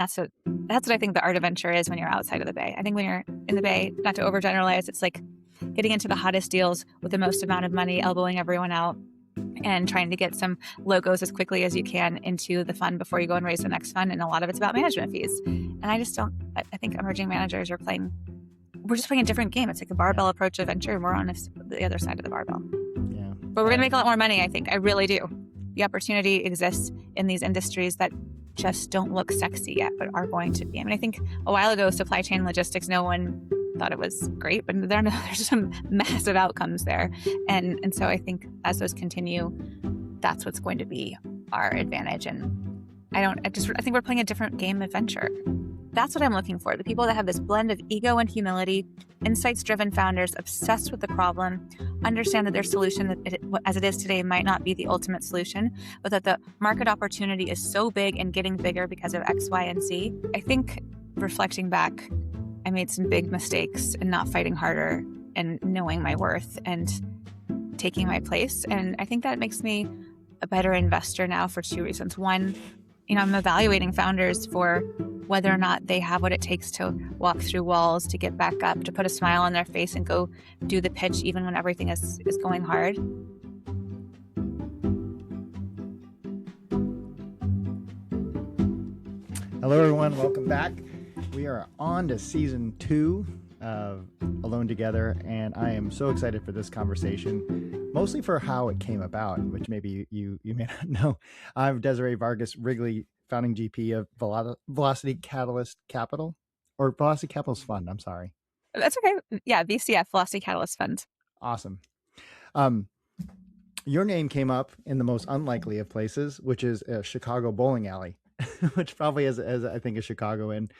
That's what I think the art of venture is when you're outside of the Bay. I think when you're in the Bay, not to overgeneralize, it's like getting into the hottest deals with the most amount of money, elbowing everyone out, and trying to get some logos as quickly as you can into the fund before you go and raise the next fund. And a lot of it's about management fees. And I just don't, I think emerging managers we're just playing a different game. It's like a barbell approach of venture, and we're on the other side of the barbell. Yeah. But we're going to make a lot more money, I think. I really do. The opportunity exists in these industries that just don't look sexy yet, but are going to be. I mean, I think a while ago, supply chain logistics, no one thought it was great, but there's some massive outcomes there. And so I think as those continue, that's what's going to be our advantage. And I think we're playing a different game of venture. That's what I'm looking for. The people that have this blend of ego and humility, insights-driven founders obsessed with the problem, understand that their solution as it is today might not be the ultimate solution, but that the market opportunity is so big and getting bigger because of X, Y, and Z. I think reflecting back, I made some big mistakes in not fighting harder and knowing my worth and taking my place. And I think that makes me a better investor now for two reasons. One, I'm evaluating founders for whether or not they have what it takes to walk through walls, to get back up, to put a smile on their face and go do the pitch even when everything is going hard. Hello, everyone. Welcome back. We are on to season 2 of Alone Together, and I am so excited for this conversation, mostly for how it came about, which maybe you may not know. I'm Desiree Vargas Wrigley, founding GP of Velocity Catalyst Capital, or Velocity Capital's Fund. I'm sorry. That's okay. Yeah, VCF, Velocity Catalyst Fund. Awesome. Your name came up in the most unlikely of places, which is a Chicago bowling alley, which probably as I think a Chicagoan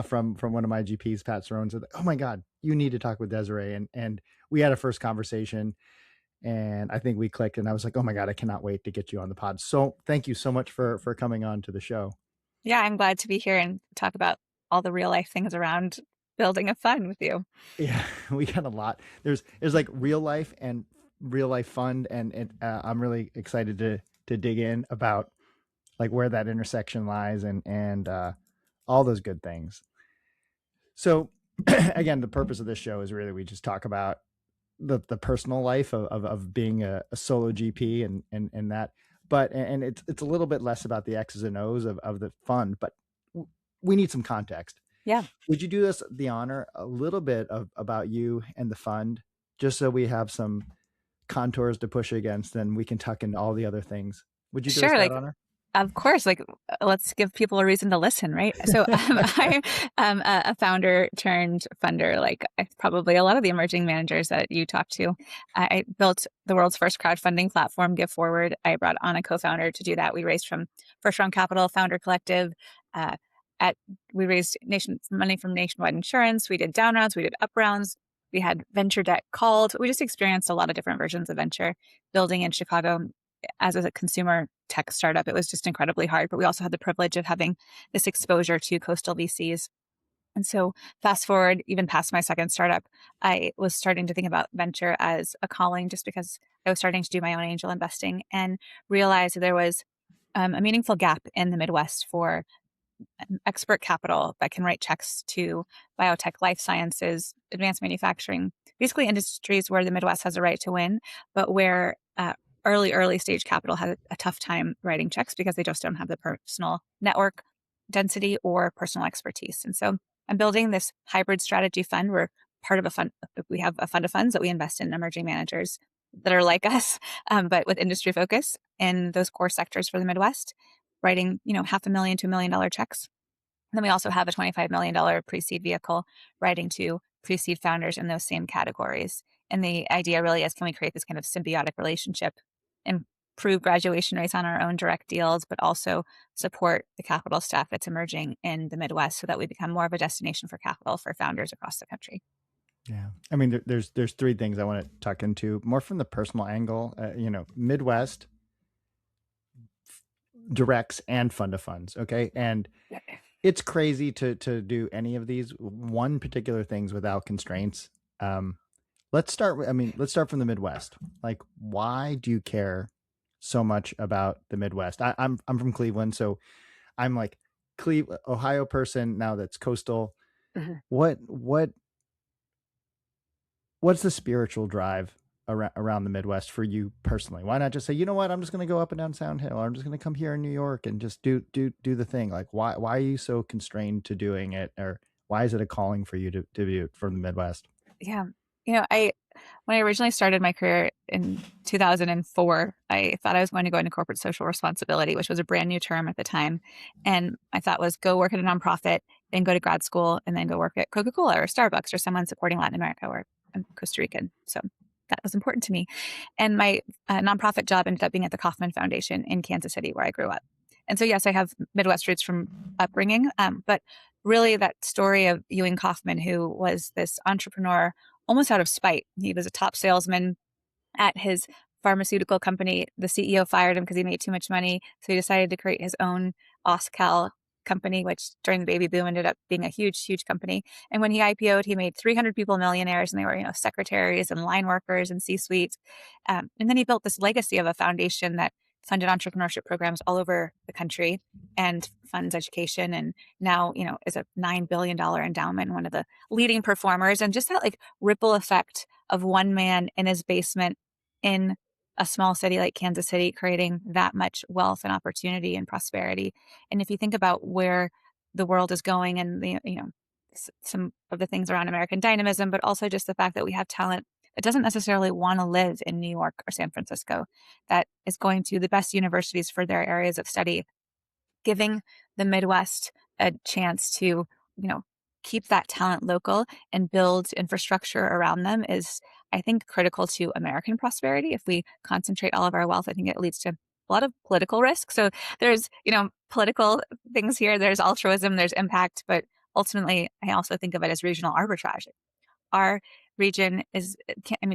from one of my GPs, Pat Cerrone, said, "Oh my God, you need to talk with Desiree." And we had a first conversation, and I think we clicked, and I was like, "Oh my God, I cannot wait to get you on the pod." So thank you so much for coming on to the show. Yeah, I'm glad to be here and talk about all the real life things around building a fund with you. Yeah, we got a lot. There's like real life and real life fund, and I'm really excited to dig in about like where that intersection lies and all those good things. So again, the purpose of this show is really we just talk about the personal life of being a solo GP and that, but it's a little bit less about the X's and O's of the fund, but we need some context. Yeah. Would you do us the honor a little bit about you and the fund, just so we have some contours to push against, and we can tuck in all the other things? Would you do us that honor? Of course, let's give people a reason to listen, right? So I am a founder turned funder, like probably a lot of the emerging managers that you talk to. I built the world's first crowdfunding platform, Give Forward. I brought on a co-founder to do that. We raised from First Round Capital, Founder Collective. We raised money from Nationwide Insurance. We did down rounds. We did up rounds. We had venture debt called. We just experienced a lot of different versions of venture building in Chicago. As a consumer tech startup, it was just incredibly hard, but we also had the privilege of having this exposure to coastal VCs. And so fast forward, even past my second startup, I was starting to think about venture as a calling just because I was starting to do my own angel investing and realized there was a meaningful gap in the Midwest for expert capital that can write checks to biotech, life sciences, advanced manufacturing, basically industries where the Midwest has a right to win, but where early stage capital has a tough time writing checks because they just don't have the personal network density or personal expertise. And so I'm building this hybrid strategy fund. We're part of a fund. We have a fund of funds that we invest in emerging managers that are like us, but with industry focus in those core sectors for the Midwest, writing, $500,000 to $1 million checks. And then we also have a $25 million pre-seed vehicle writing to pre-seed founders in those same categories. And the idea really is, can we create this kind of symbiotic relationship, improve graduation rates on our own direct deals, but also support the capital stack that's emerging in the Midwest so that we become more of a destination for capital for founders across the country. Yeah. I mean, there's 3 things I want to tuck into more from the personal angle, Midwest, directs and fund of funds. Okay. And it's crazy to do any of these one particular things without constraints. Let's start from the Midwest. Like, why do you care so much about the Midwest? I'm from Cleveland, so I'm like Ohio person now that's coastal. Mhm. What what's the spiritual drive around the Midwest for you personally? Why not just say, you know what, I'm just going to go up and down Sound Hill, or I'm just going to come here in New York and just do the thing? Like, why are you so constrained to doing it, or why is it a calling for you to do it from the Midwest? Yeah. I when I originally started my career in 2004, I thought I was going to go into corporate social responsibility, which was a brand new term at the time. And I thought was go work at a nonprofit, then go to grad school, and then go work at Coca-Cola or Starbucks or someone supporting Latin America, or I'm Costa Rican. So that was important to me. And my nonprofit job ended up being at the Kauffman Foundation in Kansas City, where I grew up. And so, yes, I have Midwest roots from upbringing, but really that story of Ewing Kauffman, who was this entrepreneur almost out of spite. He was a top salesman at his pharmaceutical company. The CEO fired him because he made too much money. So he decided to create his own Oscal company, which during the baby boom ended up being a huge, huge company. And when he IPO'd, he made 300 people millionaires, and they were, secretaries and line workers and C-suite. And then he built this legacy of a foundation that funded entrepreneurship programs all over the country and funds education. And now, is a $9 billion endowment, one of the leading performers. And just that like ripple effect of one man in his basement in a small city like Kansas City, creating that much wealth and opportunity and prosperity. And if you think about where the world is going and some of the things around American dynamism, but also just the fact that we have talent that doesn't necessarily want to live in New York or San Francisco, that is going to the best universities for their areas of study, giving the Midwest a chance to, keep that talent local and build infrastructure around them is, I think, critical to American prosperity. If we concentrate all of our wealth, I think it leads to a lot of political risk. So there's, political things here, there's altruism, there's impact, but ultimately, I also think of it as regional arbitrage. Our region is,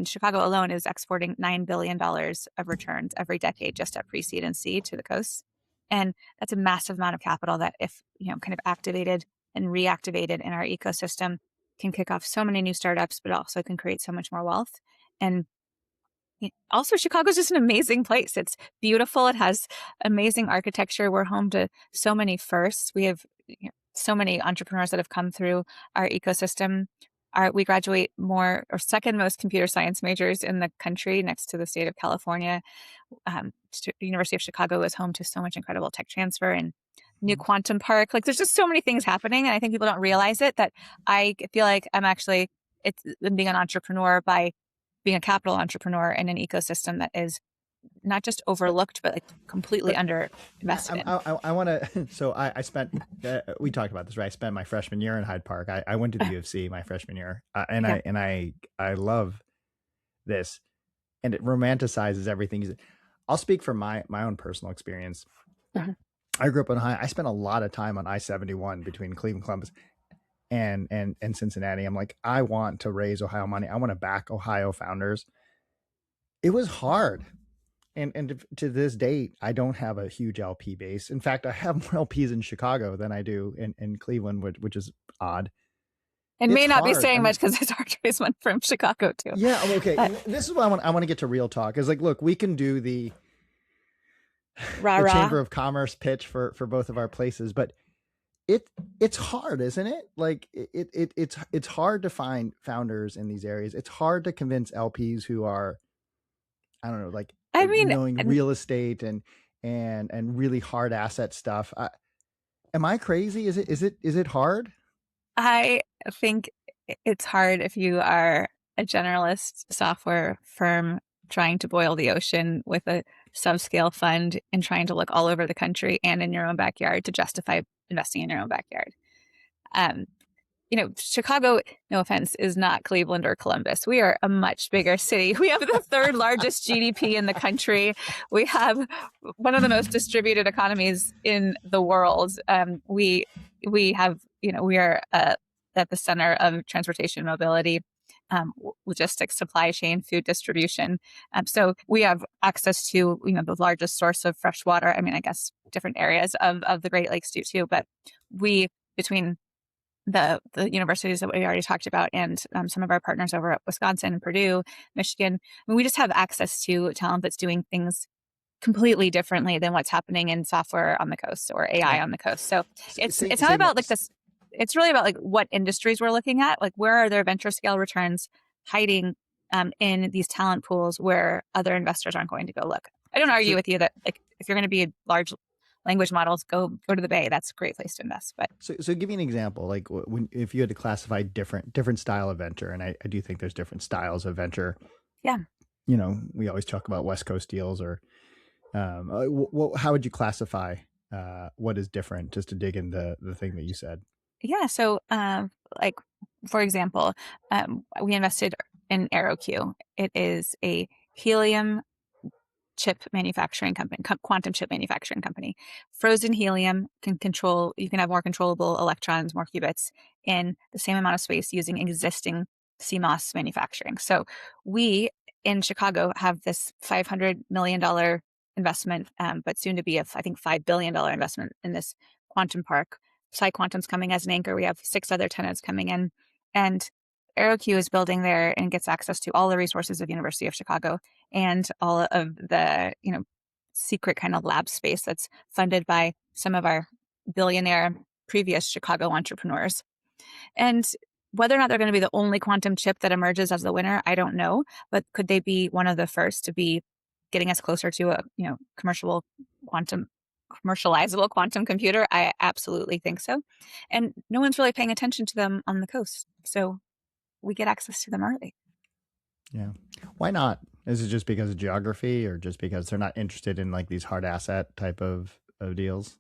Chicago alone is exporting $9 billion of returns every decade just at pre-seed and seed to the coast. And that's a massive amount of capital that if, kind of activated and reactivated in our ecosystem can kick off so many new startups, but also can create so much more wealth. And also, Chicago's just an amazing place. It's beautiful. It has amazing architecture. We're home to so many firsts. We have so many entrepreneurs that have come through our ecosystem. We graduate more or second most computer science majors in the country, next to the state of California. The University of Chicago is home to so much incredible tech transfer and new quantum park. Like there's just so many things happening. And I think people don't realize it, that I feel like it's being an entrepreneur by being a capital entrepreneur in an ecosystem that is not just overlooked, but like completely underinvested in. I want to. So I spent. We talked about this, right? I spent my freshman year in Hyde Park. I went to the U of C my freshman year, and yeah. I love this, and it romanticizes everything. I'll speak from my own personal experience. Uh-huh. I grew up in Ohio. I spent a lot of time on I-71 between Cleveland, Columbus, and Cincinnati. I'm like, I want to raise Ohio money. I want to back Ohio founders. It was hard. And to this date, I don't have a huge LP base. In fact, I have more LPs in Chicago than I do in Cleveland, which is odd. It may not be saying much because it's hard to raise one from Chicago too. Yeah, okay. And this is what I want to get to real talk. Is like, look, we can do the Chamber of Commerce pitch for both of our places, but it's hard, isn't it? Like it's hard to find founders in these areas. It's hard to convince LPs who are, I don't know, like knowing real estate and really hard asset stuff. Am I crazy? Is it hard? I think it's hard if you are a generalist software firm trying to boil the ocean with a subscale fund and trying to look all over the country and in your own backyard to justify investing in your own backyard. Chicago, no offense, is not Cleveland or Columbus. We are a much bigger city. We have the third largest GDP in the country. We have one of the most distributed economies in the world. We have, we are at the center of transportation mobility, logistics, supply chain, food distribution. So we have access to, the largest source of fresh water. I mean, I guess different areas of the Great Lakes do too, but between the universities that we already talked about and some of our partners over at Wisconsin, Purdue, Michigan, we just have access to talent that's doing things completely differently than what's happening in software on the coast or AI Yeah. on the coast. So it's not Say more. about like this. It's really about like what industries we're looking at. Like where are their venture scale returns hiding in these talent pools where other investors aren't going to go look. I don't argue So, with you that like if you're going to be large language models, go to the Bay. That's a great place to invest. But so give me an example. Like when if you had to classify different style of venture, and I do think there's different styles of venture. yeah. You know, we always talk about West Coast deals, or how would you classify what is different? Just to dig in the thing that you said. Yeah. So, like, for example, we invested in AeroQ. It is a helium chip manufacturing company, quantum chip manufacturing company. Frozen helium can control, you can have more controllable electrons, more qubits in the same amount of space using existing CMOS manufacturing. So we in Chicago have this $500 million investment, but soon to be I think, $5 billion investment in this quantum park. PsiQuantum's coming as an anchor. We have 6 other tenants coming in. And AeroQ is building there and gets access to all the resources of University of Chicago and all of the, secret kind of lab space that's funded by some of our billionaire previous Chicago entrepreneurs. And whether or not they're going to be the only quantum chip that emerges as the winner, I don't know. But could they be one of the first to be getting us closer to a, commercializable quantum computer? I absolutely think so. And no one's really paying attention to them on the coast. So we get access to them early. Yeah. Why not? Is it just because of geography, or just because they're not interested in like these hard asset type of deals?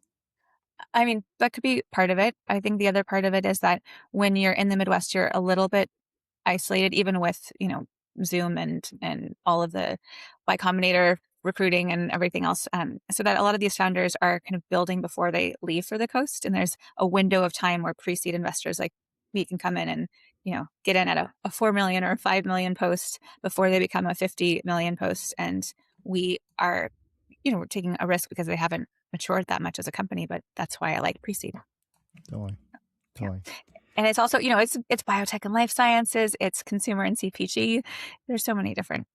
I mean, that could be part of it. I think the other part of it is that when you're in the Midwest, you're a little bit isolated, even with, Zoom and all of the Y Combinator recruiting and everything else. So that a lot of these founders are kind of building before they leave for the coast. And there's a window of time where pre-seed investors like me can come in and, get in at a 4 million or a 5 million post before they become a 50 million post. And we are, we're taking a risk because they haven't matured that much as a company, but that's why I like pre-seed. Totally. Yeah. Totally. And it's also, it's biotech and life sciences, it's consumer and CPG. There's so many different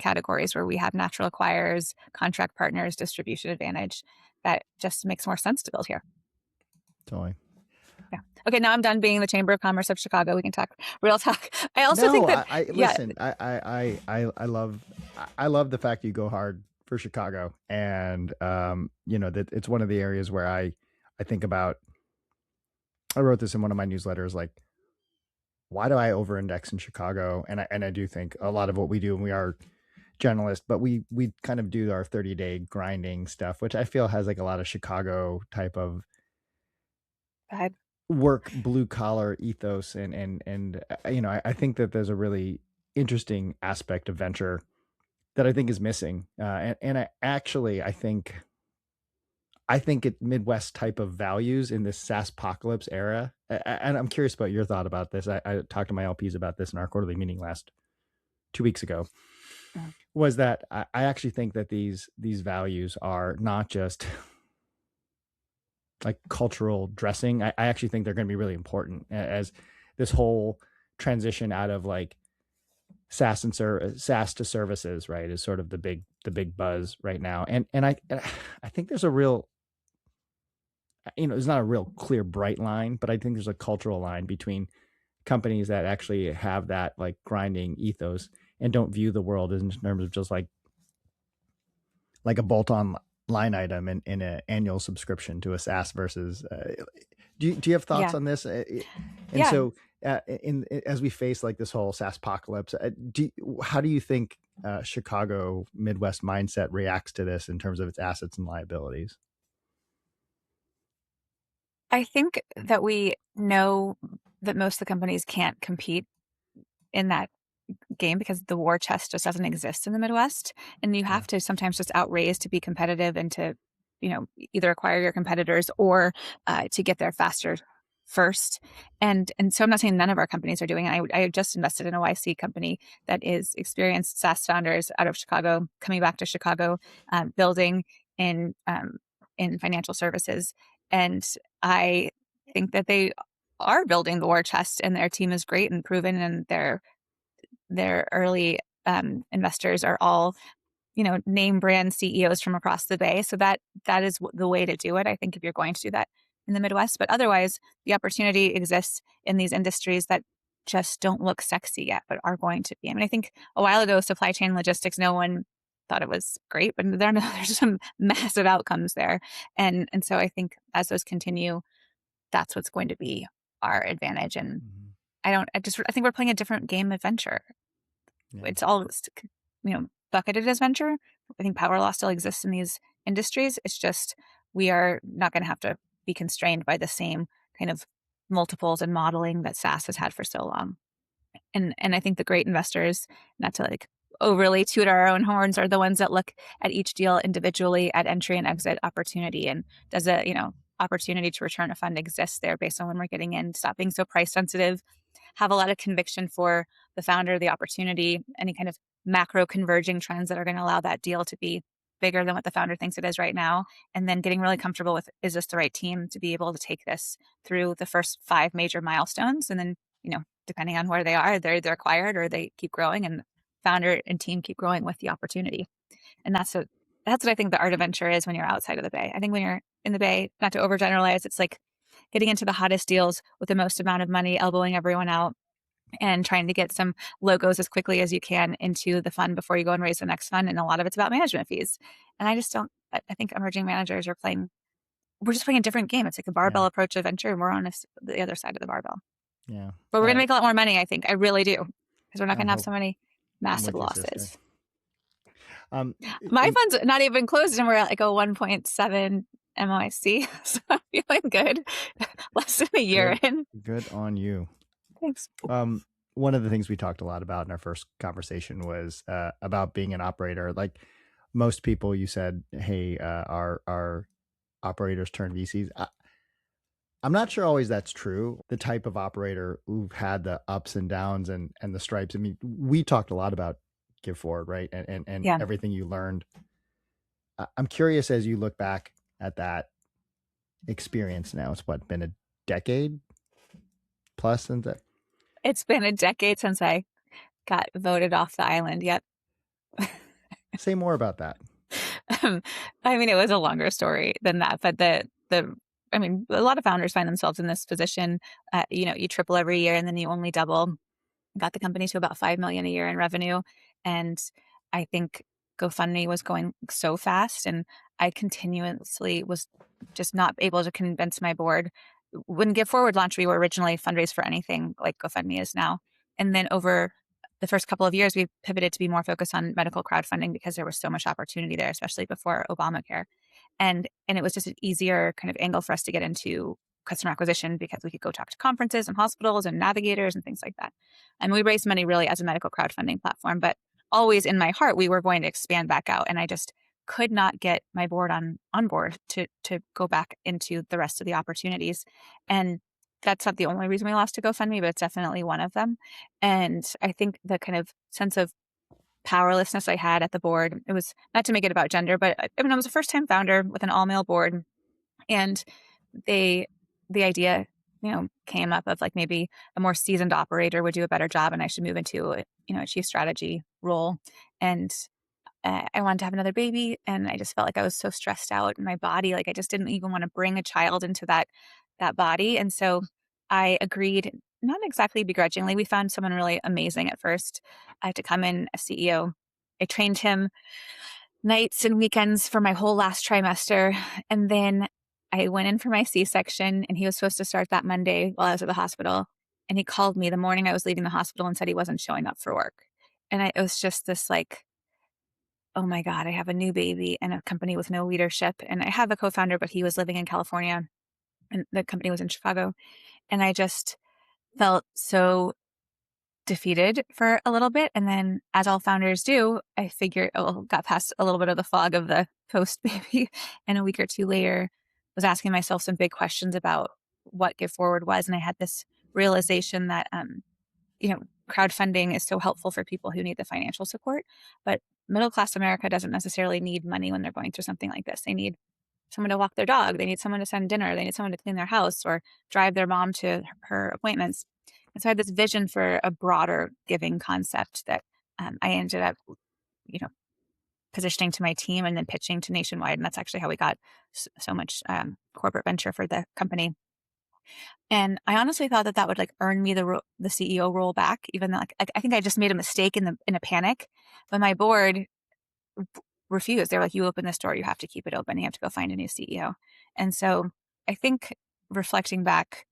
categories where we have natural acquirers, contract partners, distribution advantage that just makes more sense to build here. Totally. Yeah. Okay, now I'm done being the Chamber of Commerce of Chicago. We can talk real talk. I also think that listen. I love the fact you go hard for Chicago, and that it's one of the areas where I think about. I wrote this in one of my newsletters, like, why do I over-index in Chicago? And I do think a lot of what we do, and we are generalist, but we kind of do our 30-day grinding stuff, which I feel has like a lot of Chicago type of work, blue collar ethos, and I think that there's a really interesting aspect of venture that I think is missing, and I think it Midwest type of values in this SaaS apocalypse era. And I'm curious about your thought about this. I talked to my LPs about this in our quarterly meeting 2 weeks ago. Was that I actually think that these values are not just like cultural dressing. I actually think they're going to be really important as this whole transition out of like SaaS to services, right, is sort of the big buzz right now. And I think there's a real, there's not a real clear bright line, but I think there's a cultural line between companies that actually have that like grinding ethos and don't view the world in terms of just like a bolt-on line item in an annual subscription to a SaaS versus. Do you have thoughts on this? And so, as we face like this whole SaaS apocalypse, how do you think Chicago Midwest mindset reacts to this in terms of its assets and liabilities? I think that we know that most of the companies can't compete in that game because the war chest just doesn't exist in the Midwest. And you have to sometimes just outraise to be competitive and to, either acquire your competitors or to get there faster first. And so I'm not saying none of our companies are doing it. I just invested in a YC company that is experienced SaaS founders out of Chicago, coming back to Chicago, building in financial services. And I think that they are building the war chest and their team is great and proven, and their early investors are all, name brand CEOs from across the Bay. So that is the way to do it, I think, if you're going to do that in the Midwest. But otherwise, the opportunity exists in these industries that just don't look sexy yet, but are going to be. I mean, I think a while ago, supply chain logistics, no one thought it was great, but there's some massive outcomes there. And so I think as those continue, that's what's going to be our advantage. And Mhm. I think we're playing a different game of venture. Yeah. It's all, bucketed as venture. I think power law still exists in these industries. It's just we are not going to have to be constrained by the same kind of multiples and modeling that SaaS has had for so long. And I think the great investors, not to like overly toot our own horns, are the ones that look at each deal individually at entry and exit opportunity, and does a opportunity to return a fund exist there based on when we're getting in. Stop being so price sensitive, have a lot of conviction for the founder, the opportunity, any kind of macro converging trends that are going to allow that deal to be bigger than what the founder thinks it is right now. And then getting really comfortable with, is this the right team to be able to take this through the first 5 major milestones? And then, depending on where they are, they're either acquired or they keep growing, and founder and team keep growing with the opportunity. And that's what I think the art of venture is when you're outside of the Bay. I think when you're in the Bay, not to overgeneralize, it's like getting into the hottest deals with the most amount of money, elbowing everyone out, and trying to get some logos as quickly as you can into the fund before you go and raise the next fund. And a lot of it's about management fees. And I just don't, I think emerging managers we're just playing a different game. It's like a barbell Yeah. approach to venture, and we're on the other side of the barbell. Yeah. But we're going to make a lot more money, I think. I really do. Because we're not I going to have hope. so many I'm massive with you, sister. losses. Um, My in, fund's not even closed, and we're at like a 1.7 MOIC. So I'm feeling good. Less than a year good, in. good on you. Thanks. One of the things we talked a lot about in our first conversation was about being an operator. Like most people, you said, "Hey, our operators turn VCs." I'm not sure always that's true. The type of operator who've had the ups and downs and the stripes. I mean, we talked a lot about Give Forward, right? And Yeah. everything you learned. I'm curious as you look back at that experience now. It's been a decade plus since that. It's been a decade since I got voted off the island. Yep. Say more about that. I mean, it was a longer story than that, but I mean, a lot of founders find themselves in this position. You triple every year and then you only double. Got the company to about 5 million a year in revenue. And I think GoFundMe was going so fast, and I continuously was just not able to convince my board. When Give Forward launched, we were originally fundraised for anything like GoFundMe is now. And then over the first couple of years, we pivoted to be more focused on medical crowdfunding because there was so much opportunity there, especially before Obamacare. And it was just an easier kind of angle for us to get into customer acquisition because we could go talk to conferences and hospitals and navigators and things like that. And we raised money really as a medical crowdfunding platform, but always in my heart, we were going to expand back out. And I just could not get my board on board to go back into the rest of the opportunities. And that's not the only reason we lost to GoFundMe, but it's definitely one of them. And I think the kind of sense of powerlessness I had at the board, it was not to make it about gender, but I mean, I was a first time founder with an all male board, and the idea, came up of like maybe a more seasoned operator would do a better job and I should move into a chief strategy role. And I wanted to have another baby, and I just felt like I was so stressed out in my body. Like I just didn't even want to bring a child into that body. And so I agreed, not exactly begrudgingly. We found someone really amazing at first to come in as CEO. I trained him nights and weekends for my whole last trimester. And then I went in for my C-section, and he was supposed to start that Monday while I was at the hospital. And he called me the morning I was leaving the hospital and said he wasn't showing up for work. And it was just this like, oh my God, I have a new baby and a company with no leadership. And I have a co-founder, but he was living in California and the company was in Chicago. And I just felt so defeated for a little bit. And then, as all founders do, I figured, got past a little bit of the fog of the post baby. And a week or two later, was asking myself some big questions about what Give Forward was. And I had this realization that, crowdfunding is so helpful for people who need the financial support. But middle class America doesn't necessarily need money when they're going through something like this. They need someone to walk their dog. They need someone to send dinner. They need someone to clean their house or drive their mom to her appointments. And so I had this vision for a broader giving concept that I ended up, you know, positioning to my team and then pitching to nationwide. And that's actually how we got so much corporate venture for the company. And I honestly thought that that would like earn me the CEO role back, even though like I think I just made a mistake in a panic. But my board refused. They're like, "You open this door, you have to keep it open. You have to go find a new CEO." And so I think reflecting back,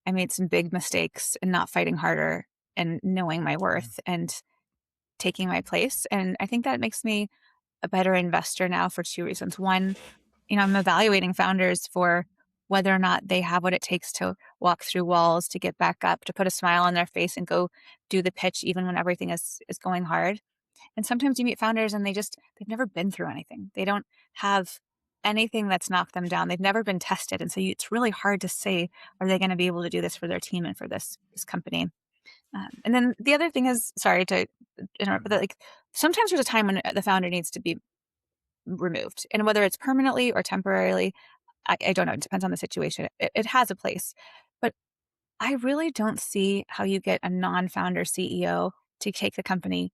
I made some big mistakes in not fighting harder and knowing my worth and taking my place. And I think that makes me a better investor now for two reasons. One, I'm evaluating founders for whether or not they have what it takes to walk through walls, to get back up, to put a smile on their face and go do the pitch even when everything is going hard. And sometimes you meet founders and they've never been through anything. They don't have anything that's knocked them down. They've never been tested. And so it's really hard to say, are they going to be able to do this for their team and for this company? And then the other thing is, sorry to interrupt, but like sometimes there's a time when the founder needs to be removed, and whether it's permanently or temporarily, I don't know. It depends on the situation. It has a place, but I really don't see how you get a non-founder CEO to take the company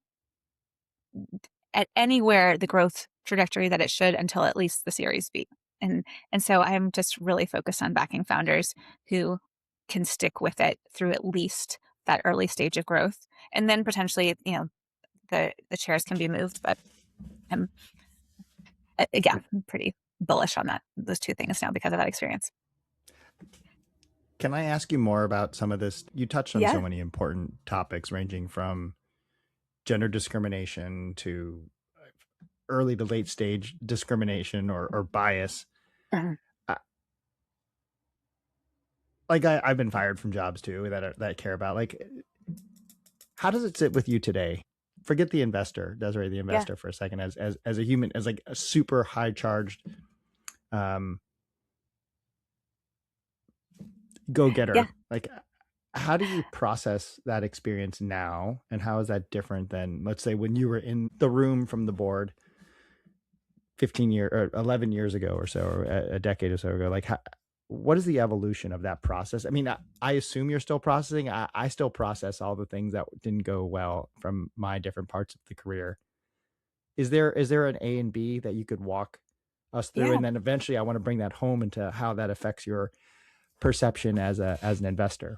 at anywhere the growth trajectory that it should until at least the Series B. And so I'm just really focused on backing founders who can stick with it through at least that early stage of growth, and then potentially, the chairs can be moved. But I'm again, I'm pretty bullish on those two things now because of that experience. Can I ask you more about some of this? You touched on so Yeah. many important topics, ranging from gender discrimination to early to late stage discrimination or bias. Mhm. Uh, I've been fired from jobs too that I care about. Like, how does it sit with you today? Forget the investor, Desiree, the Yeah. investor for a second, as a human, as like a super high charged um, go Yeah. getter. Like, how do you process that experience now, and how is that different than, let's say, when you were in the room from the board 15 years or 11 years ago or so, or a decade or so ago? Like, what is the evolution of that process? I mean, I assume you're still processing. I still process all the things that didn't go well from my different parts of the career. Is there an A and B that you could walk us through? Yeah. And then eventually I want to bring that home into how that affects your perception as an investor.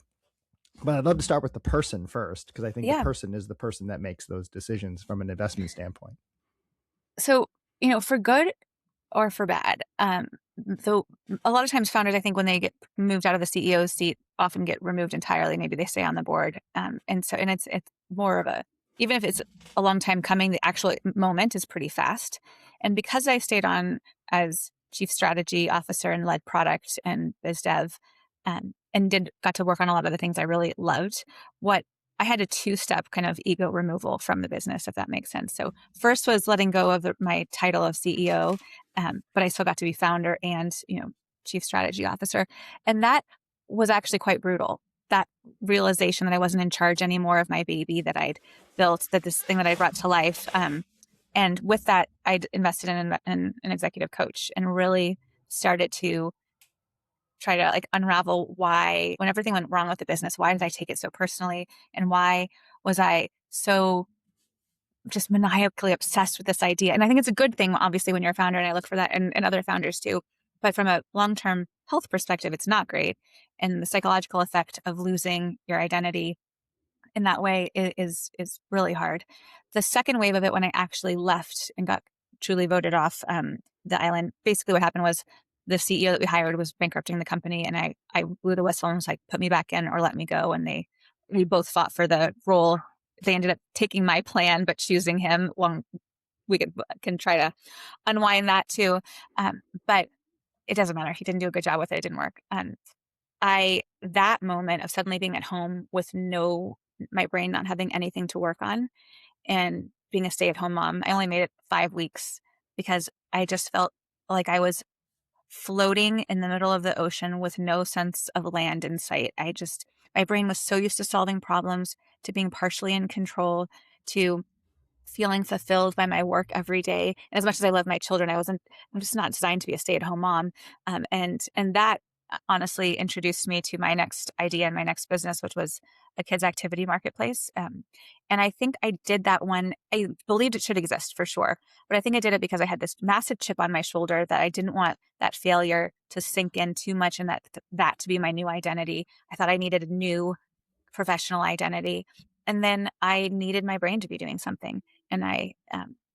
But I'd love to start with the person first, because I think the Yeah. person is the person that makes those decisions from an investment standpoint. So, for good or for bad. So a lot of times founders, I think when they get moved out of the CEO's seat, often get removed entirely. Maybe they stay on the board. And it's more of even if it's a long time coming, the actual moment is pretty fast. And because I stayed on as chief strategy officer and led product and biz dev, and got to work on a lot of the things I really loved, what I had a two-step kind of ego removal from the business, if that makes sense. So first was letting go of my title of CEO, but I still got to be founder and chief strategy officer, and that was actually quite brutal. That realization that I wasn't in charge anymore of my baby that I'd built, that this thing that I brought to life, and with that, I'd invested in an executive coach and really started to try to like unravel why, when everything went wrong with the business, why did I take it so personally, and why was I so just maniacally obsessed with this idea? And I think it's a good thing, obviously, when you're a founder, and I look for that in other founders too. But from a long-term health perspective, it's not great. And the psychological effect of losing your identity in that way is really hard. The second wave of it, when I actually left and got truly voted off the island, basically what happened was the CEO that we hired was bankrupting the company, and I blew the whistle and was like, put me back in or let me go. And we both fought for the role. They ended up taking my plan, but choosing him. Well, we can try to unwind that too. But it doesn't matter. He didn't do a good job with it. It didn't work. That moment of suddenly being at home with my brain not having anything to work on and being a stay-at-home mom, I only made it 5 weeks because I just felt like I was floating in the middle of the ocean with no sense of land in sight. My brain was so used to solving problems, to being partially in control, to feeling fulfilled by my work every day. And as much as I love my children, I'm just not designed to be a stay-at-home mom. And that honestly introduced me to my next idea and my next business, which was a kids activity marketplace. And I think I did that one. I believed it should exist for sure, but I think I did it because I had this massive chip on my shoulder that I didn't want that failure to sink in too much and that to be my new identity. I thought I needed a new professional identity. And then I needed my brain to be doing something. And I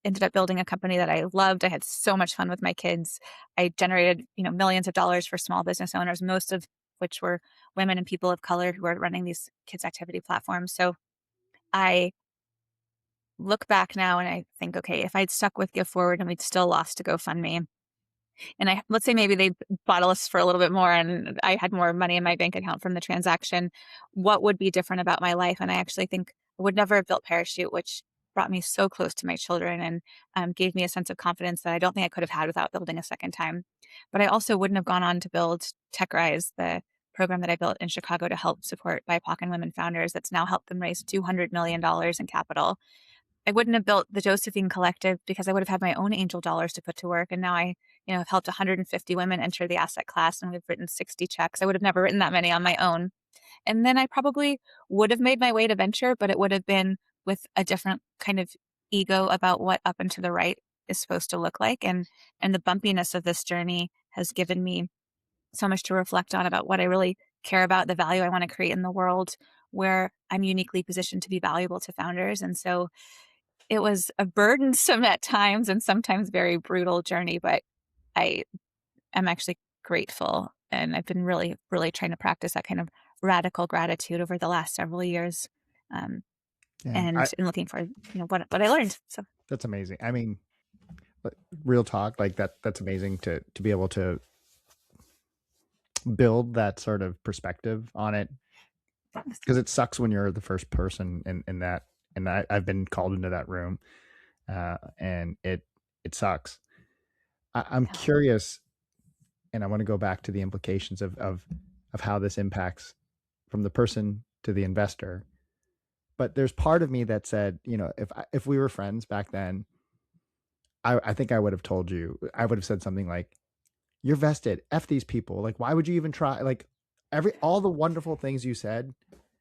ended up building a company that I loved. I had so much fun with my kids. I generated, millions of dollars for small business owners, most of which were women and people of color who are running these kids activity platforms. So I look back now and I think, okay, if I'd stuck with Give Forward and we'd still lost to GoFundMe, and let's say maybe they bottle us for a little bit more and I had more money in my bank account from the transaction, what would be different about my life? And I actually think I would never have built Parachute, which brought me so close to my children and gave me a sense of confidence that I don't think I could have had without building a second time. But I also wouldn't have gone on to build TechRise, the program that I built in Chicago to help support BIPOC and women founders that's now helped them raise $200 million in capital. I wouldn't have built the Josephine Collective because I would have had my own angel dollars to put to work. And now I, have helped 150 women enter the asset class and we've written 60 checks. I would have never written that many on my own. And then I probably would have made my way to venture, but it would have been with a different kind of ego about what up and to the right is supposed to look like. And the bumpiness of this journey has given me so much to reflect on about what I really care about, the value I want to create in the world, where I'm uniquely positioned to be valuable to founders. And so it was a burdensome at times and sometimes very brutal journey, but I am actually grateful. And I've been really, really trying to practice that kind of radical gratitude over the last several years. Yeah, And in looking for, what I learned. So that's amazing. I mean, real talk, like that's amazing to be able to build that sort of perspective on it, because it sucks when you're the first person in that. And I've been called into that room, and it sucks. I'm yeah. curious, and I want to go back to the implications of how this impacts from the person to the investor. But there's part of me that said, if we were friends back then, I think I would have told you, I would have said something like, "You're vested. F these people. Like, why would you even try?" Like, all the wonderful things you said.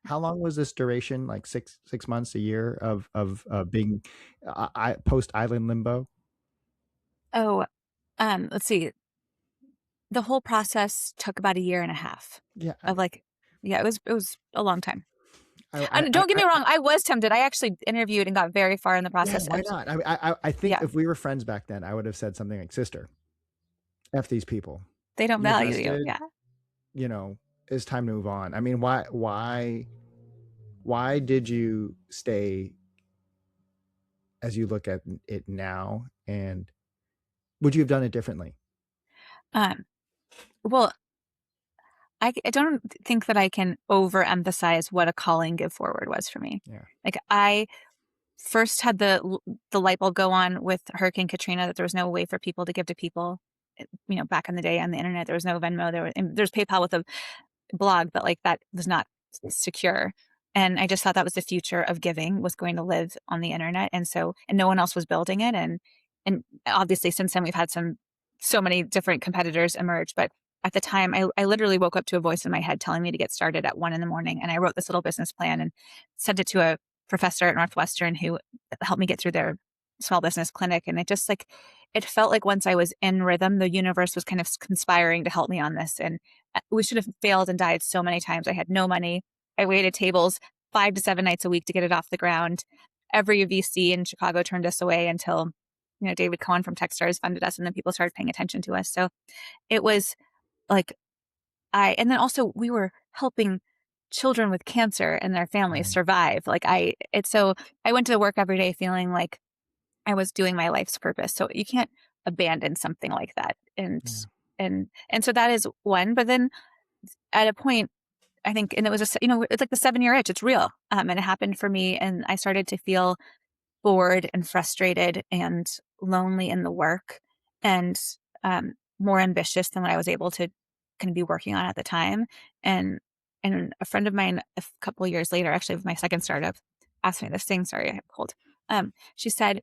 How long was this duration? Like 6 months, a year of being post island limbo. Oh, let's see. The whole process took about a year and a half Yeah, of yeah, it was a long time. I, And I, don't get me wrong, I was tempted. I actually interviewed and got very far in the yeah. process Why of, not? I think yeah, if we were friends back then, I would have said something like, "Sister, F these people. they don't You're value you. vested. Yeah. You know, it's time to move on." I mean, why did you stay as you look at it now? And would you have done it differently? Um, well, I don't think that I can overemphasize what a calling Give Forward was for me. Yeah. Like I first had the light bulb go on with Hurricane Katrina that there was no way for people to give to people. Back in the day on the internet, there was no Venmo. There's PayPal with a blog, but that was not secure. And I just thought that was the future of giving, was going to live on the internet. And no one else was building it. And obviously since then we've had so many different competitors emerge. But at the time I literally woke up to a voice in my head telling me to get started at 1 a.m. And I wrote this little business plan and sent it to a professor at Northwestern who helped me get through their small business clinic. And it just it felt like once I was in rhythm, the universe was kind of conspiring to help me on this. And we should have failed and died so many times. I had no money. I waited tables 5 to 7 nights a week to get it off the ground. Every VC in Chicago turned us away until, David Cohen from Techstars funded us and then people started paying attention to us. So it was like and then also we were helping children with cancer and their families Right. survive. So I went to work every day feeling like I was doing my life's purpose. So you can't abandon something like that. Yeah. And so that is one. But then at a point, I think, and it was it's like the 7-year itch. It's real. And it happened for me. And I started to feel bored and frustrated and lonely in the work and more ambitious than what I was able to kind of be working on at the time. And a friend of mine a couple of years later, actually with my second startup, asked me this thing. Sorry, I have a cold. She said,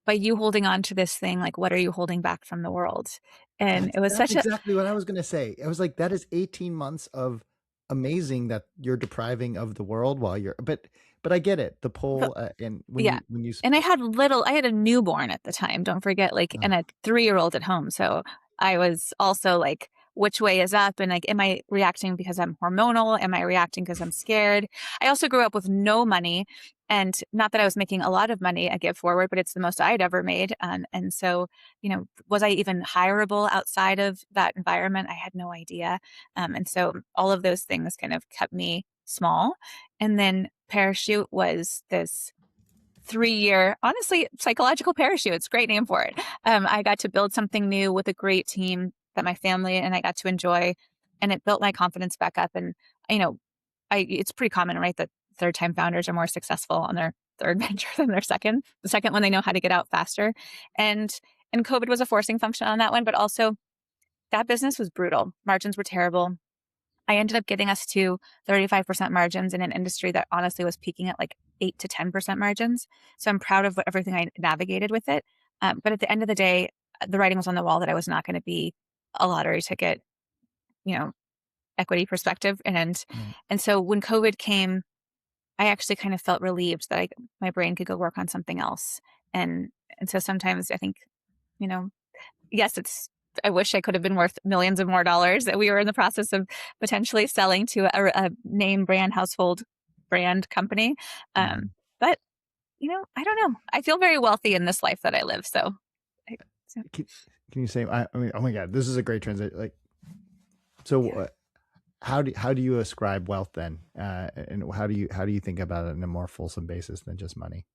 by you holding on to this thing, like, what are you holding back from the world? And it was That's such a, exactly what I was gonna say. I was like, that is 18 months of amazing that you're depriving of the world while you're but I get it. The but pull, and yeah. when you And I had a newborn at the time, don't forget, like, and oh, a 3-year-old at home. So I was also like, which way is up? And like, am I reacting because I'm hormonal? Am I reacting because I'm scared? I also grew up with no money. And not that I was making a lot of money at Give Forward, but it's the most I'd ever made. And so, was I even hireable outside of that environment? I had no idea. And so all of those things kind of kept me small. And then Parachute was this 3-year, honestly, psychological parachute. It's a great name for it. I got to build something new with a great team that my family and I got to enjoy, and it built my confidence back up. And you know, it's pretty common, right, that third-time founders are more successful on their third venture than their second. The second one, they know how to get out faster, and COVID was a forcing function on that one, but also that business was brutal. Margins were terrible. I ended up getting us to 35% margins in an industry that honestly was peaking at like 8 to 10% margins. So I'm proud of everything I navigated with it. But at the end of the day, the writing was on the wall that I was not going to be a lottery ticket, you know, equity perspective. right. And so when COVID came, I actually kind of felt relieved that my brain could go work on something else. And so sometimes I think, you know, yes, I wish I could have been worth millions of more dollars. That we were in the process of potentially selling to a name brand, household brand company. Mhm. But I don't know. I feel very wealthy in this life that I live. So Can, can you say? I mean, oh my God, this is a great transition. Like, so, yeah. how do you ascribe wealth then? And how do you think about it in a more fulsome basis than just money?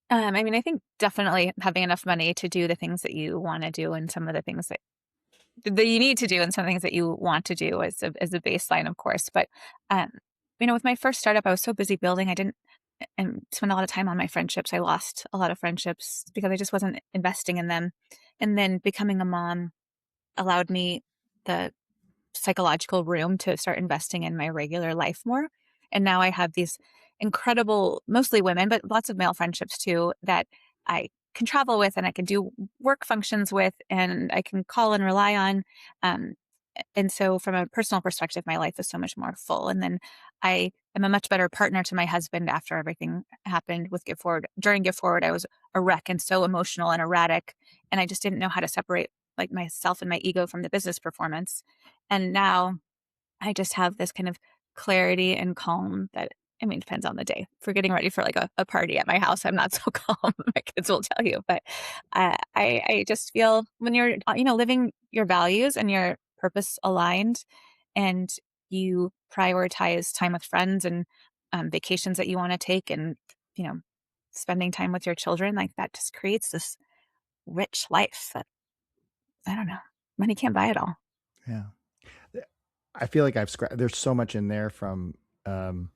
I mean, I think definitely having enough money to do the things that you want to do, and some of the things that you need to do, and some things that you want to do as a baseline, of course. But um, with my first startup, I was so busy building, I didn't and spend a lot of time on my friendships. I lost a lot of friendships because I just wasn't investing in them. And then becoming a mom allowed me the psychological room to start investing in my regular life more. And now I have these incredible, mostly women, but lots of male friendships too, that I can travel with and I can do work functions with and I can call and rely on. Um, and so from a personal perspective, my life is so much more full. And then I am a much better partner to my husband after everything happened with Give Forward. During Give Forward, I was a wreck and so emotional and erratic. And I just didn't know how to separate like myself and my ego from the business performance. And now I just have this kind of clarity and calm that, I mean, depends on the day. If we're getting ready for like a party at my house, I'm not so calm. My kids will tell you, but I just feel when you're, living your values and your purpose aligned and you prioritize time with friends and vacations that you want to take and, you know, spending time with your children, like that just creates this rich life that I don't know, money can't buy it all. Yeah, I feel like there's so much in there from, um,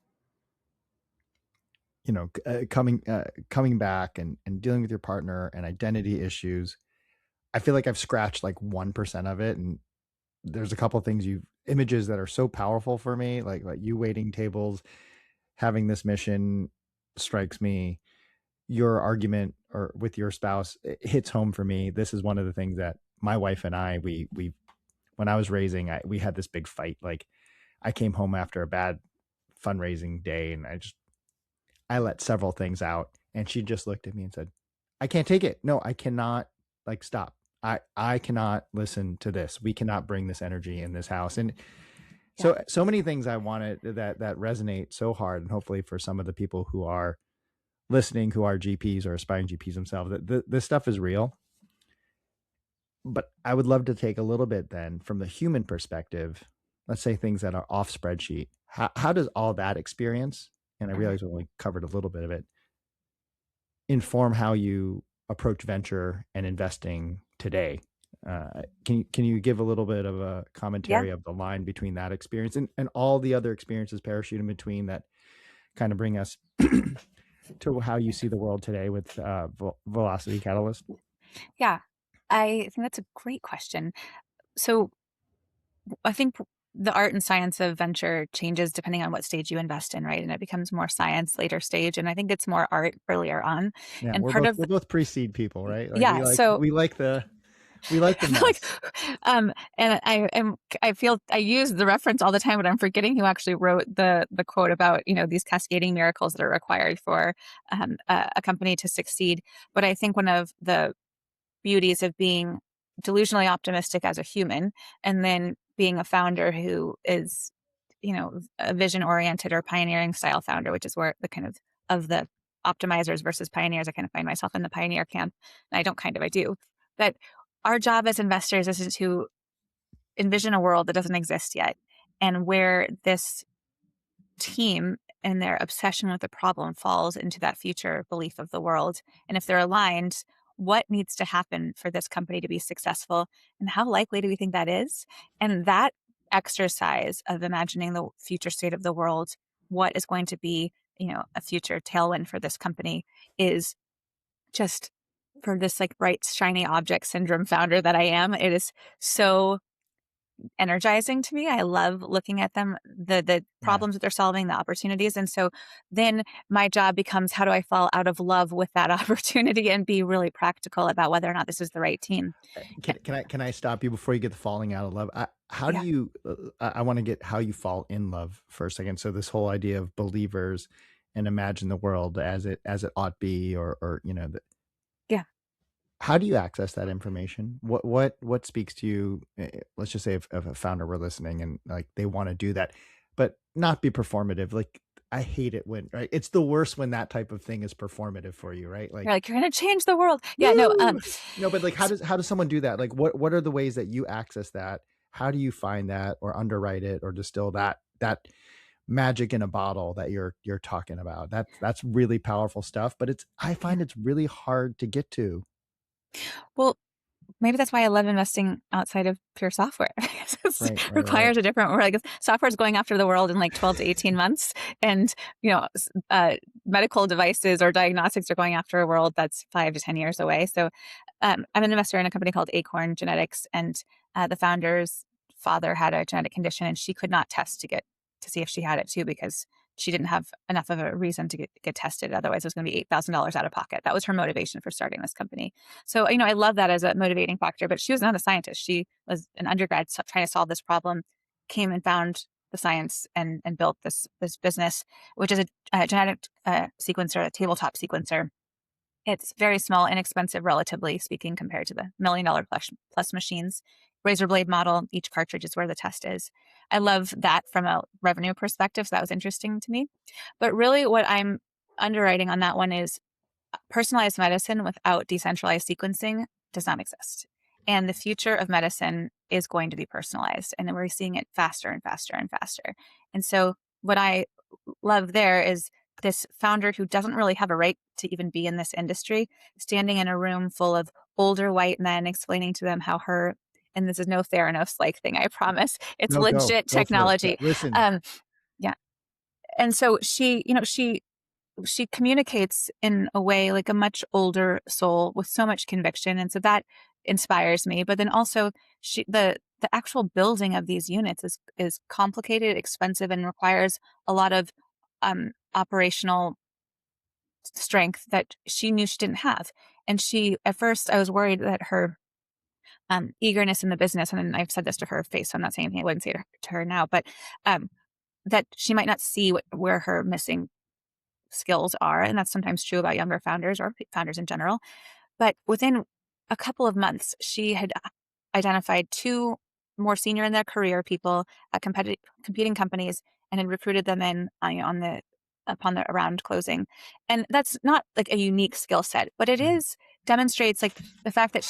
coming back and dealing with your partner and identity issues. I feel like I've scratched like 1% of it, and there's a couple of things images that are so powerful for me, like you waiting tables, having this mission strikes me. Your argument or with your spouse, it hits home for me. This is one of the things that my wife and I, we when I was raising, we had this big fight. Like I came home after a bad fundraising day and I let several things out and she just looked at me and said, I can't take it. No, I cannot, like, stop. I cannot listen to this. We cannot bring this energy in this house. And Yeah. so many things I wanted that resonate so hard. And hopefully for some of the people who are listening, who are GPs or aspiring GPs themselves, that this stuff is real. But I would love to take a little bit then from the human perspective, let's say things that are off spreadsheet. How does all that experience, and I Mhm. realize we only covered a little bit of it, inform how you approach venture and investing today? Can you give a little bit of a Yeah. commentary of the line between that experience and all the other experiences parachute in between that kind of bring us to how you see the world today with Velocity Catalyst? Yeah. I think that's a great question. So I think the art and science of venture changes depending on what stage you invest in, right? And it becomes more science later stage. And I think it's more art earlier on. Yeah, And part of, we're both pre-seed people, right? Like yeah. So we like the We like I the feel like, mess. and I feel I use the reference all the time, but I'm forgetting who actually wrote the quote about, these cascading miracles that are required for a company to succeed. But I think one of the beauties of being delusionally optimistic as a human, and then being a founder who is, a vision oriented or pioneering style founder, which is where the kind of the optimizers versus pioneers, I kind of find myself in the pioneer camp. And I do. But our job as investors is to envision a world that doesn't exist yet, and where this team and their obsession with the problem falls into that future belief of the world. And if they're aligned, what needs to happen for this company to be successful, and how likely do we think that is? And that exercise of imagining the future state of the world, what is going to be, a future tailwind for this company, is just, for this like bright shiny object syndrome founder that I am, it is so energizing to me. I love looking at them, the Yeah. problems that they're solving, the opportunities. And so then my job becomes, how do I fall out of love with that opportunity and be really practical about whether or not this is the right team? Can, can I stop you before you get the falling out of love? How do Yeah. you? I want to get how you fall in love for a second. So this whole idea of believers and imagine the world as it ought be, or Yeah. how do you access that information? What speaks to you? Let's just say if a founder were listening and like they want to do that, but not be performative. Like I hate it when right. It's the worst when that type of thing is performative for you, right? You're Like like, you're going to change the world. Yeah. No. woo! No, but like S- how does someone do that? Like what are the ways that you access that? How do you find that or underwrite it or distill that magic in a bottle that you're talking about? That's really powerful stuff, but I yeah. find it's really hard to get to. Well, maybe that's why I love investing outside of pure software. It Right, right, right. requires a different, or like software is going after the world in like 12 to 18 months. And, medical devices or diagnostics are going after a world that's 5 to 10 years away. So I'm an investor in a company called Acorn Genetics, and the founder's father had a genetic condition, and she could not test to see if she had it too, because she didn't have enough of a reason to get tested. Otherwise, it was going to be $8,000 out of pocket. That was her motivation for starting this company. So, I love that as a motivating factor, but she was not a scientist. She was an undergrad trying to solve this problem, came and found the science, and built this business, which is a genetic sequencer, a tabletop sequencer. It's very small, inexpensive, relatively speaking, compared to the $1 million plus machines. Razor blade model, each cartridge is where the test is. I love that from a revenue perspective. So that was interesting to me. But really, what I'm underwriting on that one is personalized medicine without decentralized sequencing does not exist. And the future of medicine is going to be personalized. And we're seeing it faster and faster and faster. And so, what I love there is this founder who doesn't really have a right to even be in this industry, standing in a room full of older white men, explaining to them how and this is no Theranos like thing, I promise. It's No, legit go for it. technology. Listen, Um, yeah. And so she communicates in a way like a much older soul with so much conviction, and so that inspires me. But then also, the actual building of these units is complicated, expensive, and requires a lot of operational strength that she knew she didn't have. And she, at first, I was worried that her eagerness in the business, and I've said this to her face, so I'm not saying anything I wouldn't say to her now, but um, that she might not see where her missing skills are. And that's sometimes true about younger founders or founders in general. But within a couple of months, she had identified two more senior in their career people at competing companies, and had recruited them in on the upon the round closing. And that's not like a unique skill set, but it mhm, is demonstrates like the fact that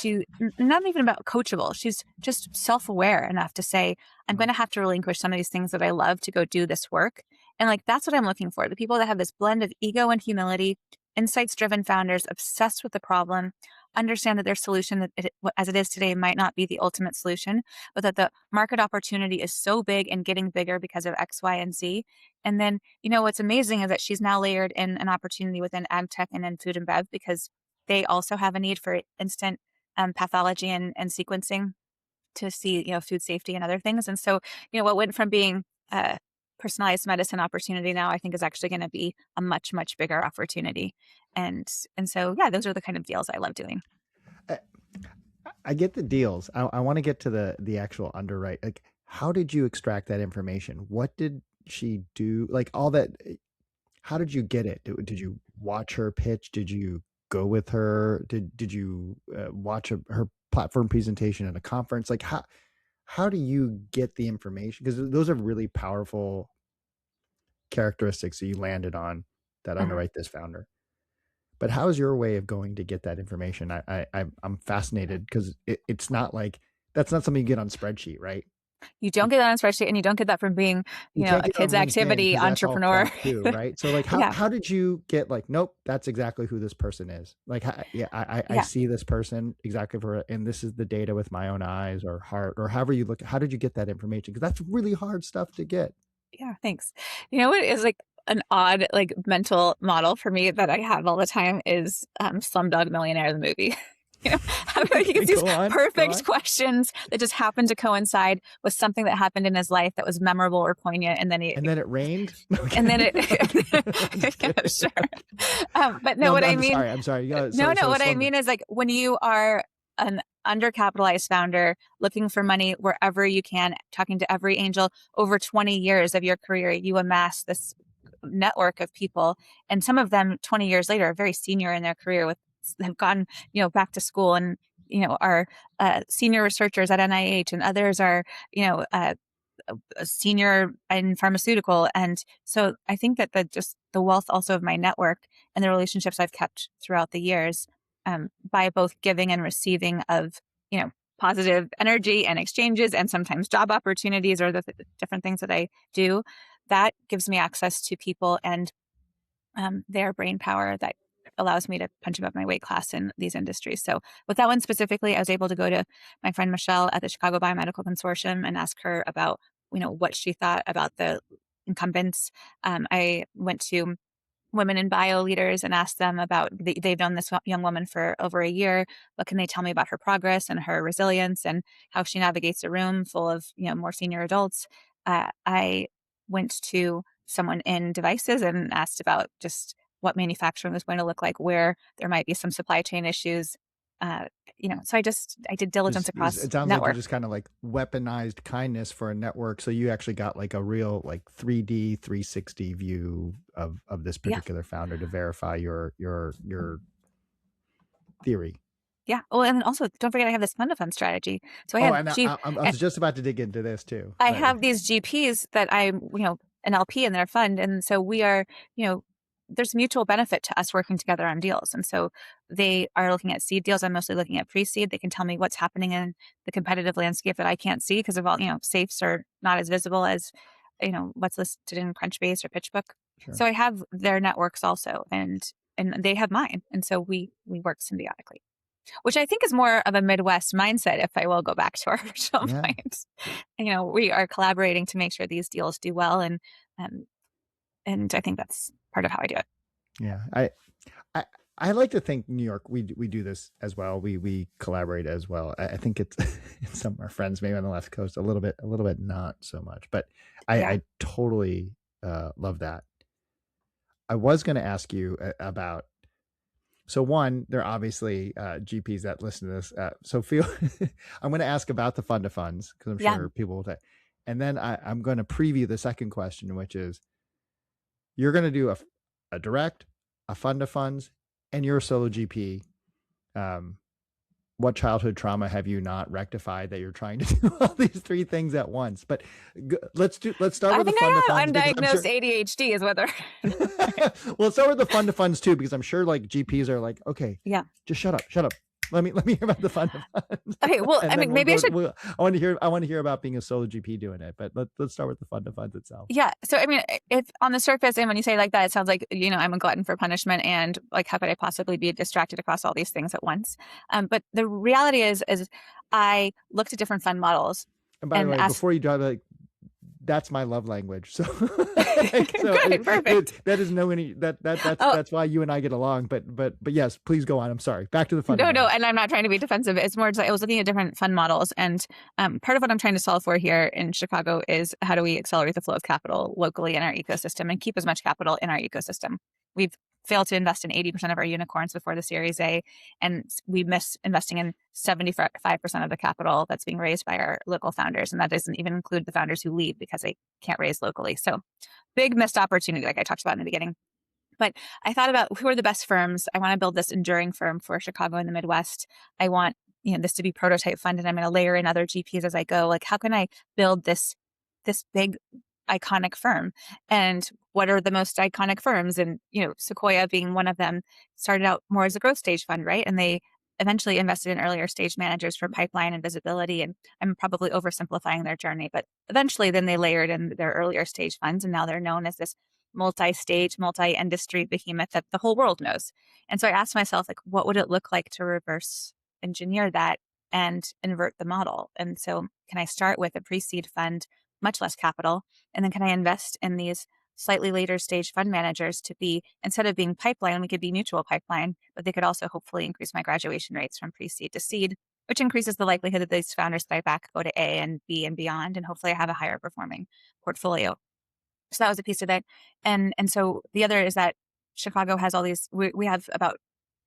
not even about coachable. She's just self-aware enough to say, I'm going right. to have to relinquish some of these things that I love to go do this work. And like that's what I'm looking for. The people that have this blend of ego and humility, insights driven founders obsessed with the problem, understand that their solution as it is today might not be the ultimate solution, but that the market opportunity is so big and getting bigger because of X, Y, and Z. And then, what's amazing is that she's now layered in an opportunity within ag tech and in food and bev, because they also have a need for instant pathology and sequencing to see, food safety and other things. And so, what went from being a personalized medicine opportunity now, I think, is actually going to be a much, much bigger opportunity. And and so, yeah, those are the kind of deals I love doing. I, I get the deals. I want to get to the actual underwrite. Like, how did you extract that information? What did she do? Like all that. How did you get it? Did you watch her pitch? Did you go with her? Did you watch her platform presentation at a conference? Like how do you get the information? Because those are really powerful characteristics that you landed on that Uh-huh. underwrite this founder. But how is your way of going to get that information? I'm fascinated because it's not like that's not something you get on spreadsheet, right? You don't get that on a spreadsheet, and you don't get that from being, You a can't get it on kids LinkedIn activity because that's all entrepreneur. fluff too, right? So like Yeah. how did you get like, nope, that's exactly who this person is. Like, yeah, I Yeah. see this person exactly for, and this is the data with my own eyes or heart or however you look. How did you get that information? Because that's really hard stuff to get. Yeah. Thanks. You know what is like an odd like mental model for me that I have all the time is Slumdog Millionaire, the movie. How he Okay, gets these go perfect on. questions that just happen to coincide with something that happened in his life that was memorable or poignant, and then And then it rained. and then it, I'm just yeah, kidding. sure. But no, No, what I I'm mean, sorry. I'm sorry. Yeah, no, no, so what I slum. mean is like when you are an undercapitalized founder looking for money wherever you can, talking to every angel over 20 years of your career, you amass this network of people. And some of them 20 years later are very senior in their career with have gone, back to school and, are senior researchers at NIH, and others are, a senior in pharmaceutical. And so I think that just the wealth also of my network and the relationships I've kept throughout the years, by both giving and receiving of, positive energy and exchanges and sometimes job opportunities or the different things that I do, that gives me access to people and their brain power that allows me to punch above my weight class in these industries. So with that one specifically, I was able to go to my friend Michelle at the Chicago Biomedical Consortium and ask her about, what she thought about the incumbents. I went to women in bio leaders and asked them about, they've known this young woman for over a year. What can they tell me about her progress and her resilience and how she navigates a room full of, more senior adults? I went to someone in devices and asked about just what manufacturing was going to look like, where there might be some supply chain issues. Uh, so I did diligence across It sounds like you network. just kind of like weaponized kindness for a network. So you actually got like a real like 3D 360 view of this Yeah. particular founder to verify your theory. Yeah. Oh, and then also don't forget I have this fund of fund strategy. So I Oh, have and I was just about to dig into this too. I have these GPs that I'm, an LP in their fund. And so we are, there's mutual benefit to us working together on deals. And so they are looking at seed deals. I'm mostly looking at pre-seed. They can tell me what's happening in the competitive landscape that I can't see because of all, safes are not as visible as, what's listed in Crunchbase or PitchBook. Sure. So I have their networks also, and they have mine. And so we work symbiotically, which I think is more of a Midwest mindset, if I will go back to our original Yeah. point. We are collaborating to make sure these deals do well, um, and I think that's part of how I do it. Yeah. I I like to think New York we do this as well. We collaborate as well. I think it's some of our friends maybe on the West Coast a little bit not so much, but Yeah, I totally love that. I was going to ask you about. So one, there are obviously GPs that listen to this. So feel I'm going to ask about the fund of funds because I'm yeah. sure people will take. And then I'm going to preview the second question, which is you're going to do a direct, a fund of funds, and you're a solo GP. Um, what childhood trauma have you not rectified that you're trying to do all these three things at once? But let's start I with the think fund of I have funds because I'm undiagnosed sure. ADHD is what they're. Well, let's start with the fund of funds too, because I'm sure like GPs are like, okay, Yeah. just shut up. Let me hear about the fund of funds, Okay. Well, and I then mean, maybe I should. I want to hear about being a solo GP doing it. But let's start with the fund of funds itself. Yeah. So, I mean, if on the surface, and when you say like that, it sounds like, I'm a glutton for punishment and like, how could I possibly be distracted across all these things at once? But the reality is I looked at different fund models And by the and way, asked, before you drive, like that's my love language. So, like, good, perfect. that is no any Oh, that's why you and I get along. But yes, please go on. I'm sorry. Back to the fund of no, no. funds. And I'm not trying to be defensive. It's more just I was looking at different fund models. And part of what I'm trying to solve for here in Chicago is how do we accelerate the flow of capital locally in our ecosystem and keep as much capital in our ecosystem? We've fail to invest in 80% of our unicorns before the Series A, and we miss investing in 75% of the capital that's being raised by our local founders. And that doesn't even include the founders who leave because they can't raise locally. So big missed opportunity, like I talked about in the beginning. But I thought about who are the best firms. I want to build this enduring firm for Chicago and the Midwest. I want this to be prototype funded. I'm going to layer in other GPs as I go. Like, how can I build this big iconic firm? And what are the most iconic firms? And Sequoia being one of them, started out more as a growth stage fund, right? And they eventually invested in earlier stage managers for pipeline and visibility. And I'm probably oversimplifying their journey, but eventually then they layered in their earlier stage funds, and now they're known as this multi-stage, multi-industry behemoth that the whole world knows. And so I asked myself, like, what would it look like to reverse engineer that and invert the model? And so can I start with a pre-seed fund, much less capital, and then can I invest in these slightly later stage fund managers to be, instead of being pipeline, we could be mutual pipeline, but they could also hopefully increase my graduation rates from pre-seed to seed, which increases the likelihood that these founders that I back go to A and B and beyond, and hopefully I have a higher performing portfolio. So that was a piece of it. And so the other is that Chicago has all these, we have about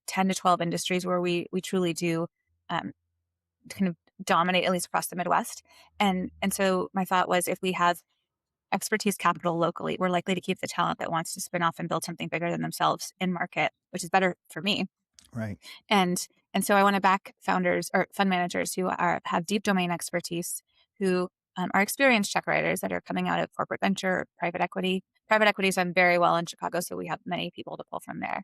10 to 12 industries where we truly do kind of dominate, at least across the Midwest. And so my thought was, if we have expertise capital locally, we're likely to keep the talent that wants to spin off and build something bigger than themselves in market, which is better for me. Right. And so I want to back founders or fund managers who have deep domain expertise, who are experienced check writers that are coming out of corporate venture, private equity. Private equity's done very well in Chicago, so we have many people to pull from there.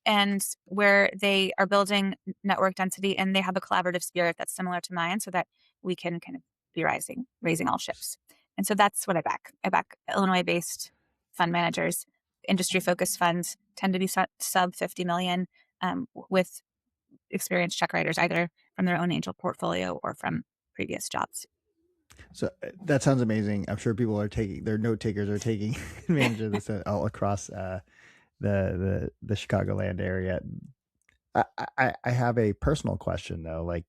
And where they are building network density and they have a collaborative spirit that's similar to mine, so that we can kind of be raising all ships. And so that's what I back. I back Illinois-based fund managers. Industry-focused funds tend to be sub 50 million, with experienced check writers, either from their own angel portfolio or from previous jobs. So that sounds amazing. I'm sure people are their note takers are taking advantage of this all across the Chicagoland area. I have a personal question though. Like,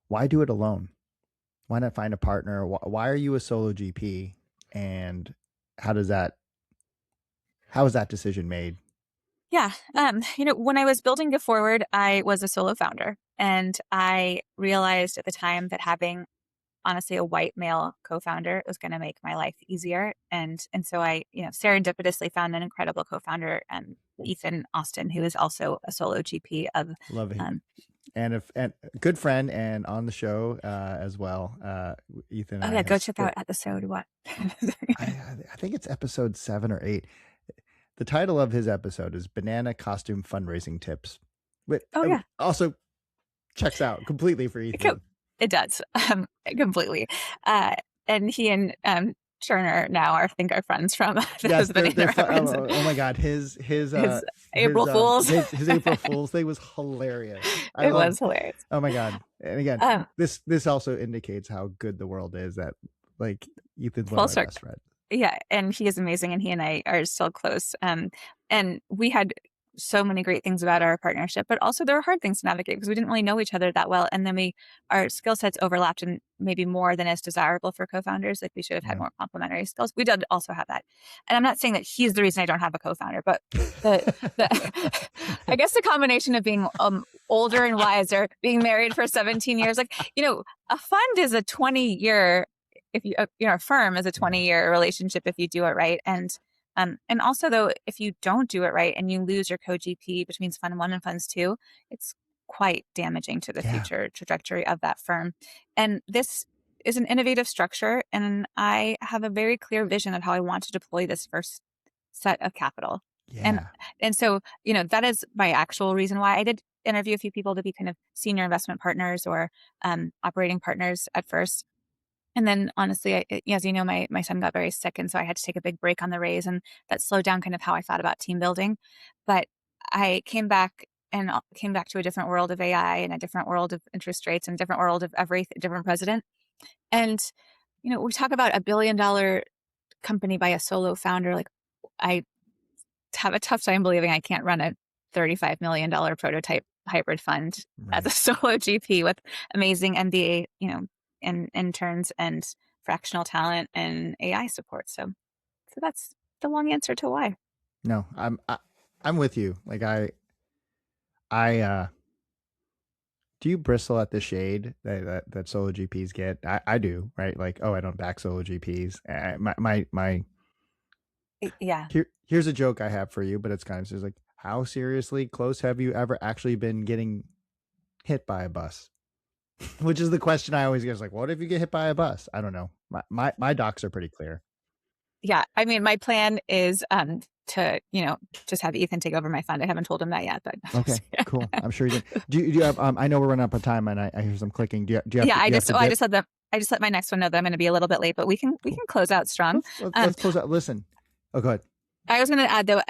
why do it alone? Why not find a partner? Why are you a solo GP? And how is that decision made? Yeah. When I was building Go Forward, I was a solo founder, and I realized at the time that having, honestly, a white male co-founder was going to make my life easier. And so I, serendipitously found an incredible co-founder, Ethan Austin, who is also a solo GP of Love him. And a good friend and on the show as well. Ethan. Oh yeah, go check out episode what? I think it's episode 7 or 8. The title of his episode is Banana Costume Fundraising Tips. But yeah. Also checks out completely for Ethan. It does. Completely. And he and Turner now are friends from yes, they're oh my God. His April Fools. His April Fools thing was hilarious. It was hilarious. Oh my God. And again, this also indicates how good the world is, that like Ethan's one of my best friends. Yeah, and he is amazing, and he and I are still close. And we had so many great things about our partnership, but also there were hard things to navigate because we didn't really know each other that well. And then our skill sets overlapped, and maybe more than is desirable for co-founders. Like, we should have had more complementary skills. We did also have that. And I'm not saying that he's the reason I don't have a co-founder, but I guess the combination of being older and wiser, being married for 17 years, like, a fund is a 20-year, if you, a firm is a 20-year relationship if you do it right. And also, though, if you don't do it right and you lose your co-GP between Fund 1 and Funds 2, it's quite damaging to the future trajectory of that firm. And this is an innovative structure, and I have a very clear vision of how I want to deploy this first set of capital. Yeah. And so, that is my actual reason why I did interview a few people to be kind of senior investment partners or operating partners at first. And then, honestly, as you know, my son got very sick, and so I had to take a big break on the raise, and that slowed down kind of how I thought about team building. But I came back to a different world of AI and a different world of interest rates and a different world of different president. And, we talk about $1 billion company by a solo founder. Like, I have a tough time believing I can't run a $35 million prototype hybrid fund as a solo GP with amazing MBA, and interns and fractional talent and AI support. So that's the long answer to why. No, I'm with you. Like I do you bristle at the shade that solo GPs get? I do, right? Like, oh, I don't back solo GPs. My Yeah. here's a joke I have for you, but it's kind of just like, how seriously close have you ever actually been getting hit by a bus? Which is the question I always get. Is like, what if you get hit by a bus? I don't know. My docs are pretty clear. Yeah. I mean, my plan is to, just have Ethan take over my fund. I haven't told him that yet, but Okay, cool. I'm sure you did. Do you have? I know we're running up on time, and I hear some clicking. Do you have yeah, to? Do you have to I dip? just let them. I just let my next one know that I'm going to be a little bit late, but we Cool. can close out strong. Let's close out. Listen. Oh, go ahead. I was going to add though,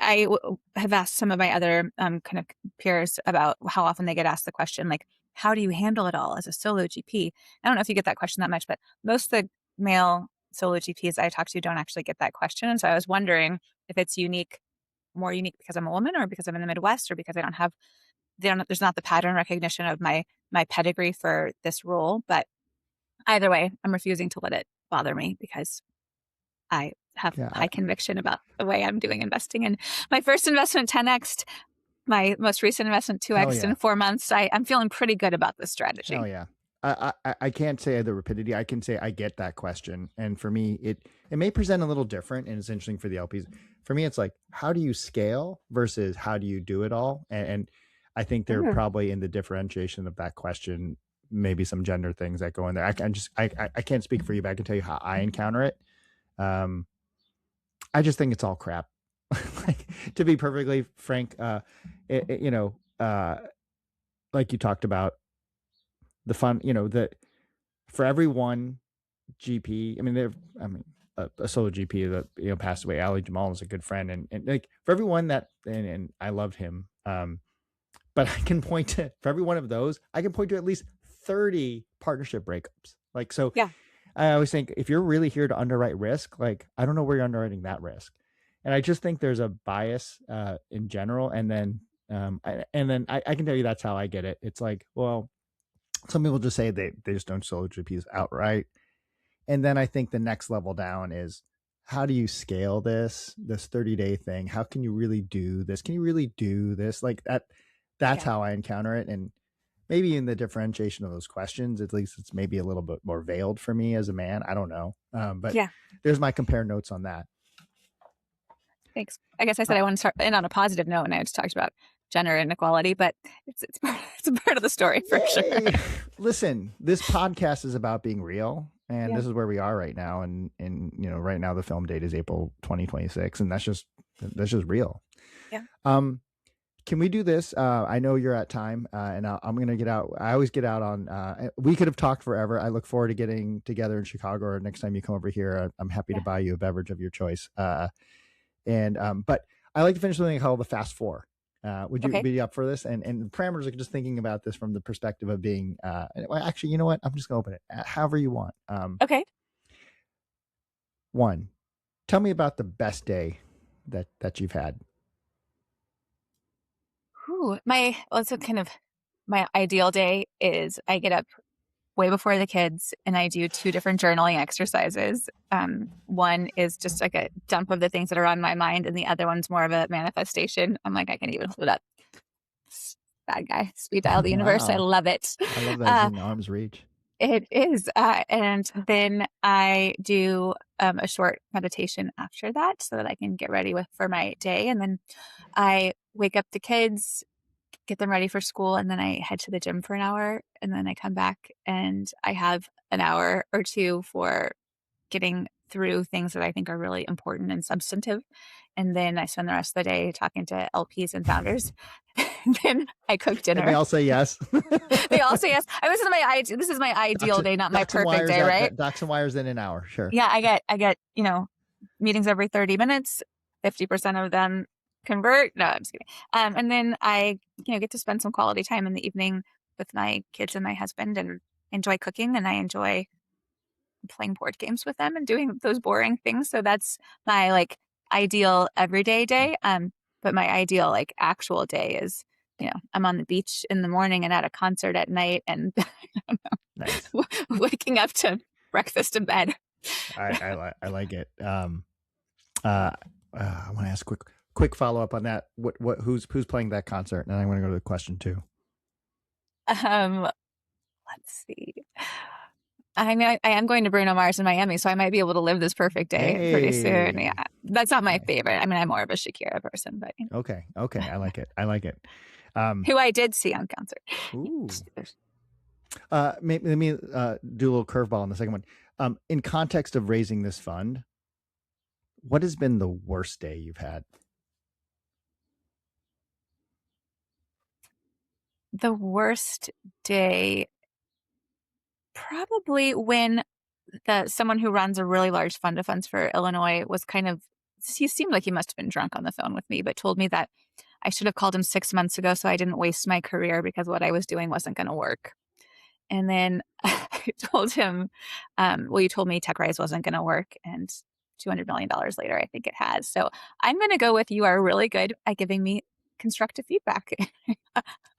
have asked some of my other kind of peers about how often they get asked the question, like, how do you handle it all as a solo GP? I don't know if you get that question that much, but most of the male solo GPs I talk to don't actually get that question. And so I was wondering if it's more unique because I'm a woman, or because I'm in the Midwest, or because I don't have, there's not the pattern recognition of my pedigree for this role. But either way, I'm refusing to let it bother me, because I have Yeah. high conviction about the way I'm doing investing. And my first investment 10x, my most recent investment Hell 2x yeah. in 4 months. I'm feeling pretty good about this strategy. Hell yeah. I can't say the rapidity. I can say I get that question, and for me, it may present a little different, and it's interesting for the LPs. For me, it's like, how do you scale versus how do you do it all? And I think they're probably in the differentiation of that question, maybe some gender things that go in there. I can't speak for you, but I can tell you how I encounter it. I just think it's all crap. Like, to be perfectly frank, like you talked about the fun, that for every one GP, a solo GP that passed away, Ali Jamal is a good friend, and like for everyone that, and I loved him, but I can point to, for every one of those, I can point to at least 30 partnership breakups. Like, so Yeah. I always think, if you're really here to underwrite risk, like, I don't know where you're underwriting that risk. And I just think there's a bias in general. And then I can tell you that's how I get it. It's like, well, some people just say they just don't solo GPs outright. And then I think the next level down is, how do you scale this 30-day thing? How can you really do this? Can you really do this? Like that's how I encounter it. And maybe in the differentiation of those questions, at least it's maybe a little bit more veiled for me as a man. I don't know. But Yeah. there's my compare notes on that. Thanks. I guess I said I want to start in on a positive note, and I just talked about gender inequality, but it's a part of the story for sure. Listen, this podcast is about being real, and Yeah. this is where we are right now. And right now the film date is April 2026, and that's just real. Yeah. Can we do this? I know you're at time, and I'm going to get out. I always get out on, we could have talked forever. I look forward to getting together in Chicago, or next time you come over here. I'm happy to buy you a beverage of your choice. But I like to finish something called the Fast Four. Would you be up for this? And the parameters are just thinking about this from the perspective of being, well, actually, you know what? I'm just going to open it however you want. Okay. One, tell me about the best day that you've had. So kind of my ideal day is I get up way before the kids and I do 2 different journaling exercises. One is just like a dump of the things that are on my mind, and the other one's more of a manifestation. I'm like, I can even hold it up. Bad guy, speed dial the universe. Wow. I love it. I love that it's in arm's reach. It is. And then I do a short meditation after that so that I can get ready for my day. And then I wake up the kids, get them ready for school, and then I head to the gym for an hour, and then I come back and I have an hour or two for getting through things that I think are really important and substantive. And then I spend the rest of the day talking to LPs and founders. Then I cook dinner. And they all say yes. They all say yes. This is my ideal day, not my perfect day, right? Docs and wires in an hour. Sure. Yeah, I get, meetings every 30 minutes. 50% of them convert. No, I'm just kidding. And then I, get to spend some quality time in the evening with my kids and my husband, and enjoy cooking, and I enjoy playing board games with them and doing those boring things. So that's my ideal everyday day. But my ideal actual day is, I'm on the beach in the morning and at a concert at night, and Nice. waking up to breakfast in bed. I like it. I want to ask a quick quick follow up on that. Who's playing that concert? And I'm going to go to the question 2. Let's see. I mean, I am going to Bruno Mars in Miami, so I might be able to live this perfect day pretty soon. Yeah, that's not my favorite. I mean, I'm more of a Shakira person, but okay, I like it. Who I did see on concert. Ooh. Let me do a little curveball on the second one. In context of raising this fund, what has been the worst day you've had? The worst day, probably when someone who runs a really large fund of funds for Illinois was he seemed like he must have been drunk on the phone with me, but told me that I should have called him 6 months ago so I didn't waste my career because what I was doing wasn't going to work. And then I told him, well, you told me TechRise wasn't going to work, and $200 million later, I think it has. So I'm going to go with, you are really good at giving me constructive feedback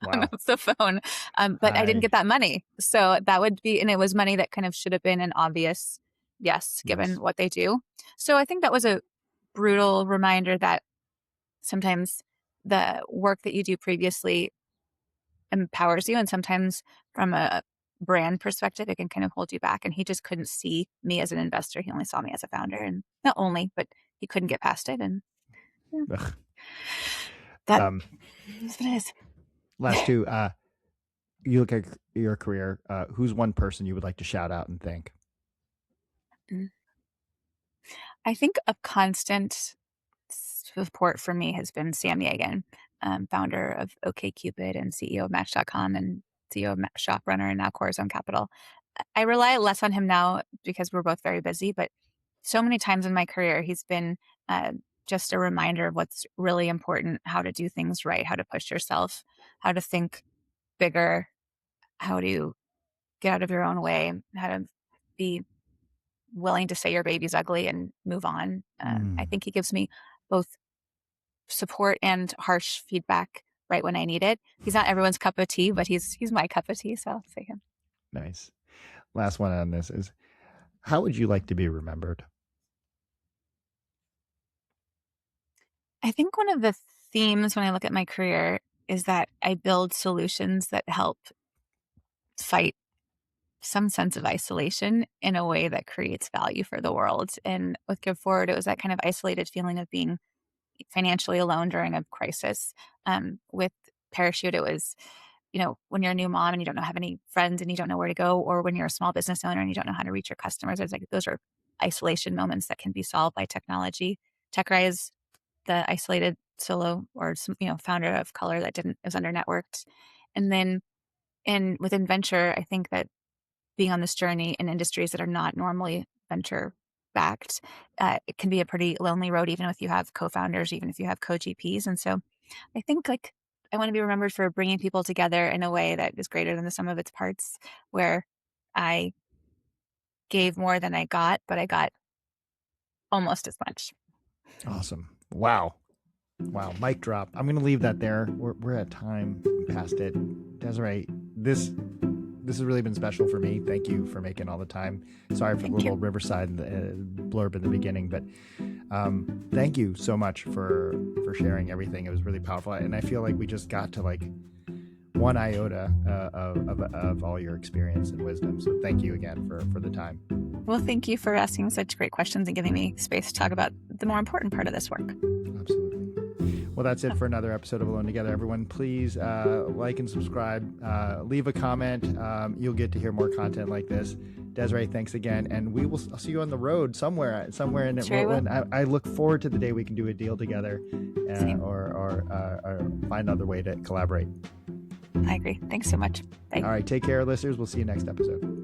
on the phone. But I didn't get that money. So that would be, and it was money that kind of should have been an obvious yes, given what they do. So I think that was a brutal reminder that sometimes the work that you do previously empowers you, and sometimes from a brand perspective, it can kind of hold you back. And he just couldn't see me as an investor. He only saw me as a founder, and not only, but he couldn't get past it. And yeah. That's what it is. Last 2, you look at your career, who's one person you would like to shout out and thank? I think a constant support for me has been Sam Yegan, founder of OkCupid and CEO of Match.com and CEO of ShopRunner and now Corazon Capital. I rely less on him now because we're both very busy, but so many times in my career, he's been just a reminder of what's really important, how to do things right, how to push yourself, how to think bigger, how to get out of your own way, how to be willing to say your baby's ugly and move on. I think he gives me both support and harsh feedback right when I need it. He's not everyone's cup of tea, but he's my cup of tea, so I'll say him. Nice. Last one on this is, how would you like to be remembered? I think one of the themes when I look at my career is that I build solutions that help fight some sense of isolation in a way that creates value for the world. And with Give Forward, it was that kind of isolated feeling of being financially alone during a crisis. With Parachute, it was, when you're a new mom and you don't have any friends and you don't know where to go, or when you're a small business owner and you don't know how to reach your customers. Those are isolation moments that can be solved by technology. TechRise, the isolated solo or founder of color that was under networked. And then within venture, I think that being on this journey in industries that are not normally venture backed, it can be a pretty lonely road, even if you have co-founders, even if you have co-GPs. And so I think I want to be remembered for bringing people together in a way that is greater than the sum of its parts, where I gave more than I got, but I got almost as much. Awesome. Wow. Mic drop. I'm going to leave that there. We're at time. We passed it. Desiree, this has really been special for me. Thank you for making all the time. Sorry for the little Riverside blurb in the beginning, but thank you so much for sharing everything. It was really powerful, and I feel like we just got to one iota of all your experience and wisdom. So thank you again for the time. Well, thank you for asking such great questions and giving me space to talk about the more important part of this work. Absolutely. Well, that's it for another episode of Alone Together. Everyone, please like and subscribe. Leave a comment. You'll get to hear more content like this. Desiree, thanks again. And I'll see you on the road somewhere in it. Sure, I look forward to the day we can do a deal together or find another way to collaborate. I agree. Thanks so much. Bye. All right. Take care, listeners. We'll see you next episode.